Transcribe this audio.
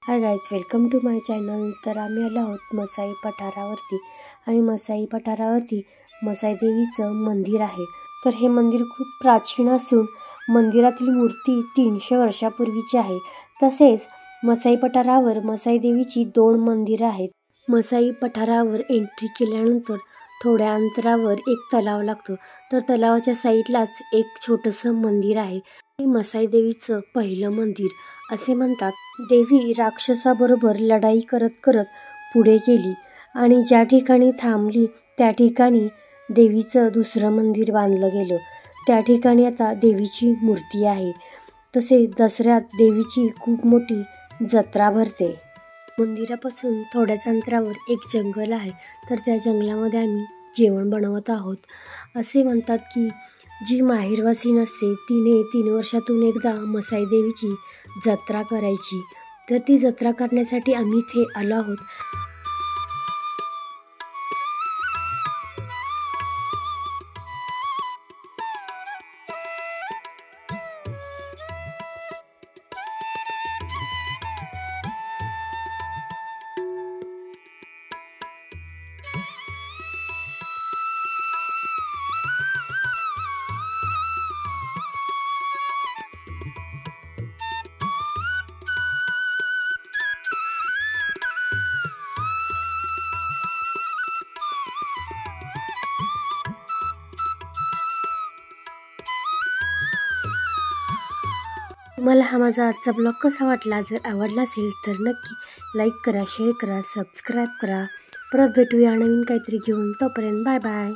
High guys, welcome to my channel. तर आम्ही आलो आहोत मसाई पठारावरती आणि मसाई पठारावरती मसाई देवीचं मंदिर आहे। तर हे मंदिर खूप प्राचीन असून मंदिरातील मूर्ती 300 वर्षापूर्वीची आहे। तसेच मसाई पठारावर मसाई देवीची 2 मंदिरं आहेत। मसाई पठारावर एंट्री केल्यानंतर थोड्या अंतरावर एक तलाव लागतो। तर तलावाच्या साईडलाच एक छोटंसं मंदिर आहे। हे मसाई देवीचं पहिलं मंदिर असे म्हणतात। देवी राक्षसाबरोबर लढाई करत करत पुढे गेली आणि ज्या ठिकाणी थांबली त्या ठिकाणी देवीचं दुसरं मंदिर बांधलं गेलं। त्या ठिकाणी आता देवीची मूर्ती आहे। तसेच दसऱ्यात देवीची खूप मोठी जत्रा भरते। मंदिरापासून थोड्याच अंतरावर एक जंगल आहे। तर त्या जंगलामध्ये आम्ही जेवण बनवत आहोत। असे म्हणतात की जी माहेरवासीन असते तिने 3 वर्षातून एकदा मसाई देवीची जत्रा करायची। तर ती जत्रा करण्यासाठी आम्ही इथे आलो आहोत। तुम्हाला हा माझा आजचा ब्लॉग कसा वाटला? जर आवडला असेल तर नक्की लाईक करा, शेअर करा, सबस्क्राईब करा। परत भेटूया नवीन काहीतरी घेऊन। तोपर्यंत बाय बाय।